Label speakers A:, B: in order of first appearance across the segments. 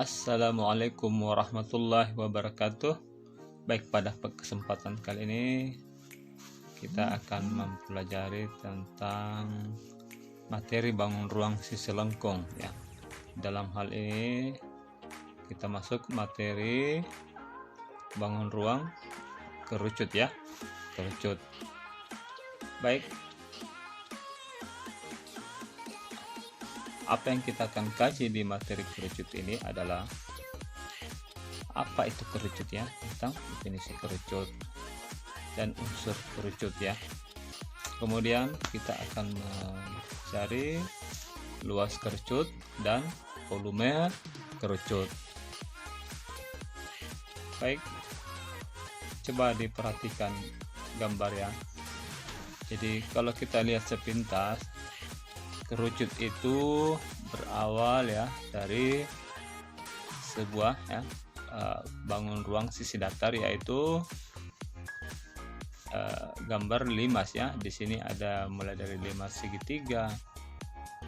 A: Assalamualaikum warahmatullahi wabarakatuh. Baik, pada kesempatan kali ini kita akan mempelajari tentang materi bangun ruang sisi lengkung ya. Dalam hal ini kita masuk materi bangun ruang kerucut ya. Kerucut. Baik. Apa yang kita akan kaji di materi kerucut ini adalah apa itu kerucut ya, tentang definisi kerucut dan unsur kerucut ya. Kemudian kita akan mencari luas kerucut dan volume kerucut. Baik, coba diperhatikan gambar ya. Jadi kalau kita lihat sepintas, kerucut itu berawal ya dari sebuah ya, bangun ruang sisi datar, yaitu gambar limas ya. Di sini ada mulai dari limas segitiga,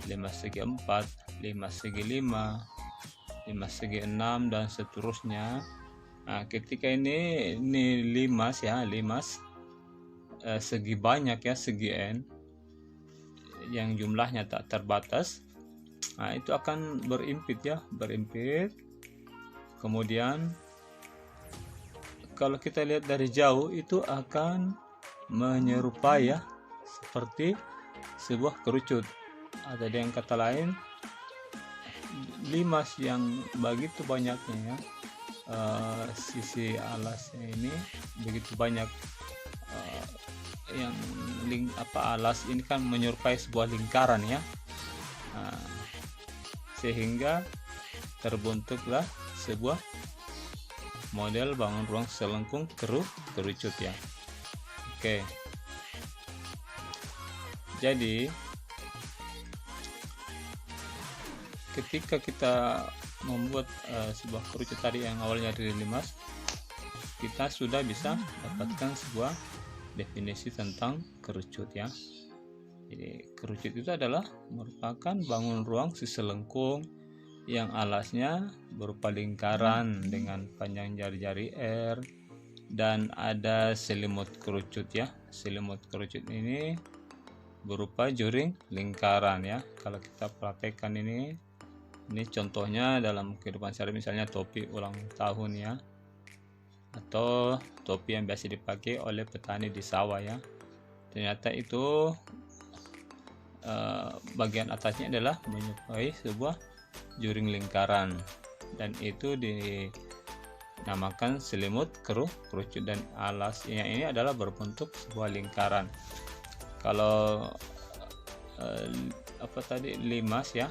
A: limas segi 4, limas segi 5, limas segi 6 dan seterusnya. Nah, ketika ini limas ya, limas segi banyak ya, segi n yang jumlahnya tak terbatas. Nah, itu akan berimpit ya, berimpit. Kemudian kalau kita lihat dari jauh itu akan menyerupai ya, seperti sebuah kerucut. Atau dengan kata lain, limas yang begitu banyaknya ya, sisi alasnya ini begitu banyak, yang alas ini kan menyerupai sebuah lingkaran ya. Nah, sehingga terbentuklah sebuah model bangun ruang selengkung kerucut ya. Oke, jadi ketika kita membuat sebuah kerucut tadi yang awalnya dari limas, kita sudah bisa dapatkan sebuah definisi tentang kerucut ya. Jadi kerucut itu adalah merupakan bangun ruang sisi lengkung yang alasnya berupa lingkaran dengan panjang jari-jari R dan ada selimut kerucut ya. Selimut kerucut ini berupa juring lingkaran ya. Kalau kita praktekkan ini contohnya dalam kehidupan sehari, misalnya topi ulang tahun ya, atau topi yang biasa dipakai oleh petani di sawah ya. Ternyata itu bagian atasnya adalah menyerupai sebuah juring lingkaran, dan itu dinamakan selimut kerucut, dan alasnya ini adalah berbentuk sebuah lingkaran. Kalau limas ya,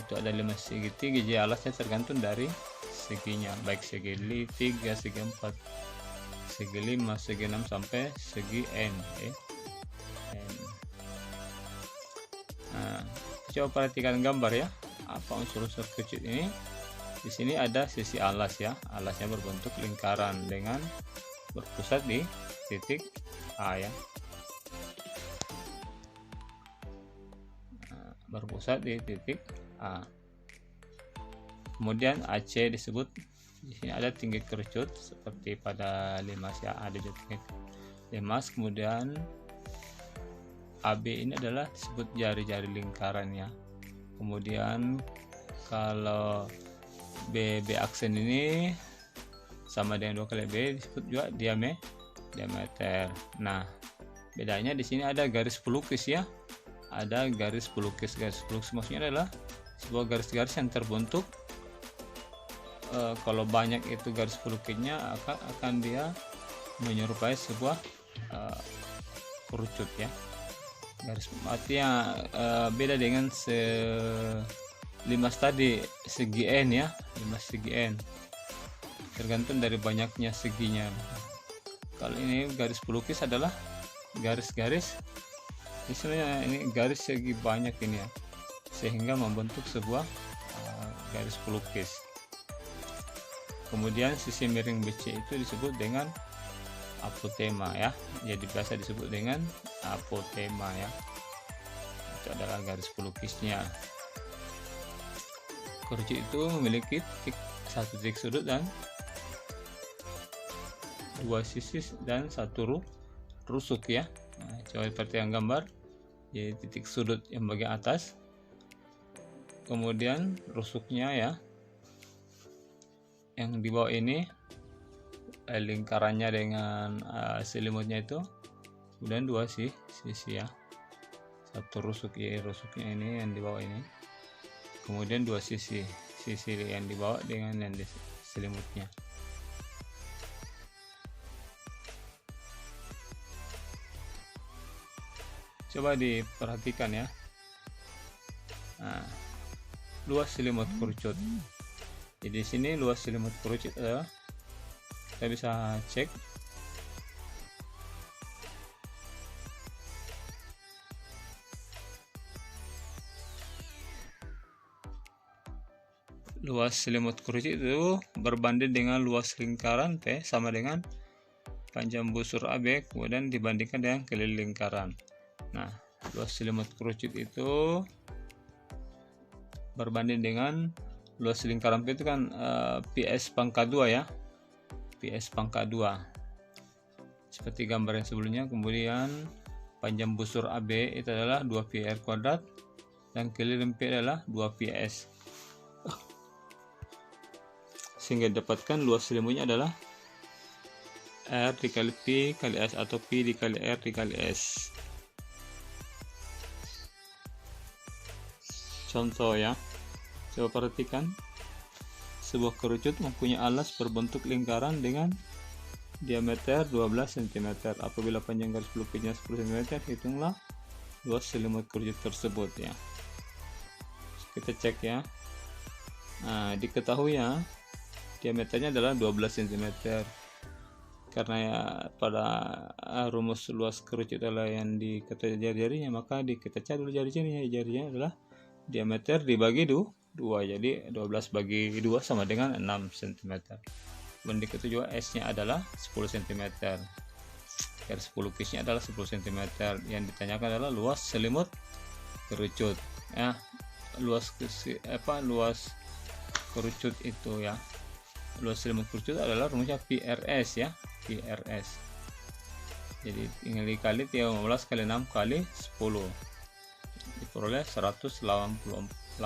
A: itu ada limas segitiga, jadi alasnya tergantung dari seginya, baik segi 3, segi 4, segi 5, segi 6 sampai segi n ya. Nah, coba perhatikan gambar ya, apa unsur-unsur kerucut ini. Di sini ada sisi alas ya, alasnya berbentuk lingkaran dengan berpusat di titik A ya. Nah, berpusat di titik A. Kemudian AC disebut, di sini ada tinggi kerucut seperti pada limas ya, ada juga tinggi limas. Kemudian AB ini adalah disebut jari-jari lingkaran ya. Kemudian kalau BB aksen ini sama dengan 2 kali B disebut juga diameter. Nah, bedanya di sini ada garis pelukis ya. Ada garis pelukis. Garis pelukis maksudnya adalah sebuah garis-garis yang terbentuk. Kalau banyak itu garis pelukisnya akan dia menyerupai sebuah kerucut ya. Garis artinya beda dengan limas tadi segi n ya, limas segi n tergantung dari banyaknya seginya. Kalau ini garis pelukis adalah garis-garis, misalnya ini garis segi banyak ini ya, sehingga membentuk sebuah garis pelukis. Kemudian sisi miring BC itu disebut dengan apotema ya, jadi biasa disebut dengan apotema ya. Itu adalah garis pelukisnya. kerucut itu memiliki satu titik sudut dan dua sisi dan satu rusuk ya. Nah, coba perhatikan gambar. Jadi titik sudut yang bagian atas, kemudian rusuknya ya, yang di bawah ini lingkarannya dengan selimutnya itu, kemudian dua sisi ya, satu rusuk ya, rusuknya ini yang di bawah ini, kemudian dua sisi yang di bawah dengan yang di selimutnya. Coba diperhatikan ya. Nah, luas selimut kerucut. Jadi di sini luas selimut kerucut adalah, kita bisa cek luas selimut kerucut itu berbanding dengan luas lingkaran P sama dengan panjang busur AB, kemudian dibandingkan dengan keliling lingkaran. Nah, luas selimut kerucut itu berbanding dengan luas lingkaran P itu kan PS pangkat 2 ya, PS pangkat 2 seperti gambar yang sebelumnya. Kemudian panjang busur AB itu adalah 2πr kuadrat dan keliling P adalah 2ps, sehingga didapatkan luas selimutnya adalah R dikali P kali S atau P dikali R dikali S. Contoh ya, coba perhatikan, sebuah kerucut mempunyai alas berbentuk lingkaran dengan diameter 12 cm. Apabila panjang garis pelukisnya 10 cm, hitunglah luas selimut kerucut tersebut ya. Kita cek ya. Nah, diketahui ya, diameternya adalah 12 cm. Karena ya pada rumus luas kerucut adalah yang diketahui jari-jarinya, maka kita cek dulu jari-jarinya. Jarinya adalah diameter dibagi 2, jadi 12 bagi 2 sama dengan 6 cm. Dan diketahui juga S nya adalah 10 cm, garis pelukisnya adalah 10 cm. Yang ditanyakan adalah luas selimut kerucut ya. Luas kerucut itu ya, luas selimut kerucut adalah rumusnya PRS ya, PRS. Jadi tinggal dikali 15 kali 6 kali 10, diperoleh 188,4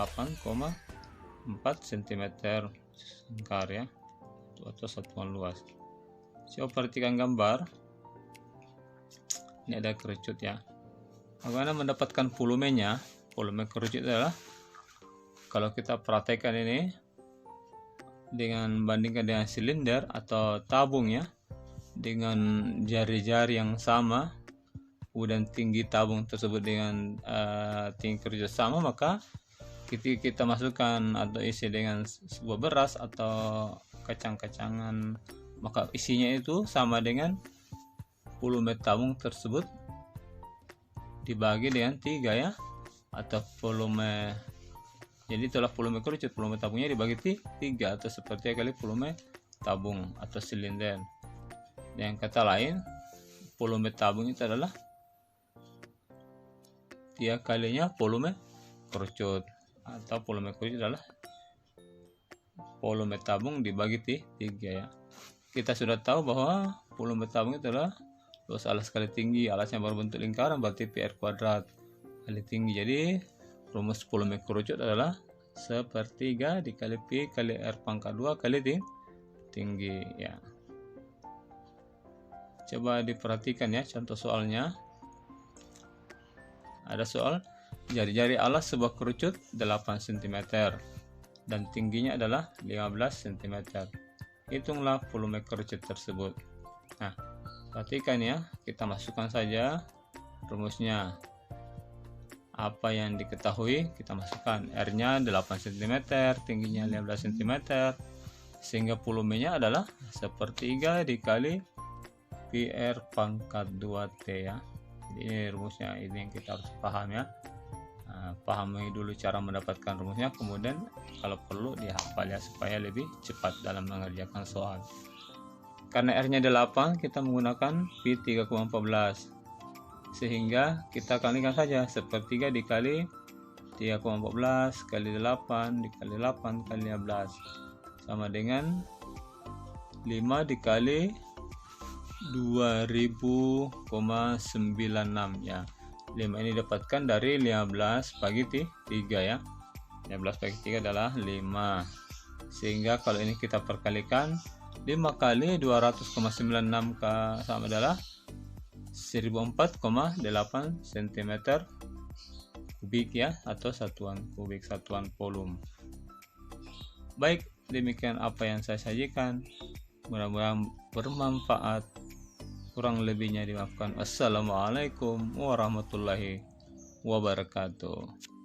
A: cm lingkar ya, atau satuan luas. Coba perhatikan gambar. Ini ada kerucut ya. Bagaimana mendapatkan volumenya? Volume kerucut adalah, kalau kita praktekkan ini dengan bandingkan dengan silinder atau tabung ya, dengan jari-jari yang sama, kemudian tinggi tabung tersebut dengan tinggi kerucut sama, maka ketika kita masukkan atau isi dengan sebuah beras atau kacang-kacangan, maka isinya itu sama dengan volume tabung tersebut dibagi dengan 3 ya, atau volume. Jadi itulah volume kerucut, volume tabungnya dibagi 3 atau seperti kali volume tabung atau silinder. Dengan kata lain, volume tabung itu adalah 3 kalinya volume kerucut, atau volume kerucut adalah volume tabung dibagi 3 ya. Kita sudah tahu bahwa volume tabung itu adalah luas alas kali tinggi, alasnya berbentuk lingkaran berarti PR kuadrat kali tinggi. Jadi rumus volume kerucut adalah 1/3 dikali P kali R pangkat 2 kali tinggi ya. Coba diperhatikan ya contoh soalnya. Ada soal, jari-jari alas sebuah kerucut 8 cm dan tingginya adalah 15 cm. Hitunglah volume kerucut tersebut. Nah, perhatikan ya, kita masukkan saja rumusnya. Apa yang diketahui kita masukkan. R-nya 8 cm, tingginya 15 cm, sehingga volumenya adalah 1/3 dikali PR pangkat 2T ya. Jadi ini rumusnya, ini yang kita harus paham ya. Nah, pahami dulu cara mendapatkan rumusnya, kemudian kalau perlu dihafal ya, supaya lebih cepat dalam mengerjakan soal. Karena R-nya 8, kita menggunakan P 3,14, sehingga kita kalikan saja 1/3 dikali 3,14 kali 8 dikali 8 kali 15 sama dengan 5 dikali 2000,96 ya. 5 ini dapatkan dari 15 bagi 3 ya. 15 bagi 3 adalah 5. Sehingga kalau ini kita perkalikan, 5 kali 200,96 sama adalah 1004,8 cm kubik ya, atau satuan kubik, satuan volume. Baik, demikian apa yang saya sajikan. Mudah-mudahan bermanfaat. Kurang lebihnya dimaafkan. Assalamualaikum warahmatullahi wabarakatuh.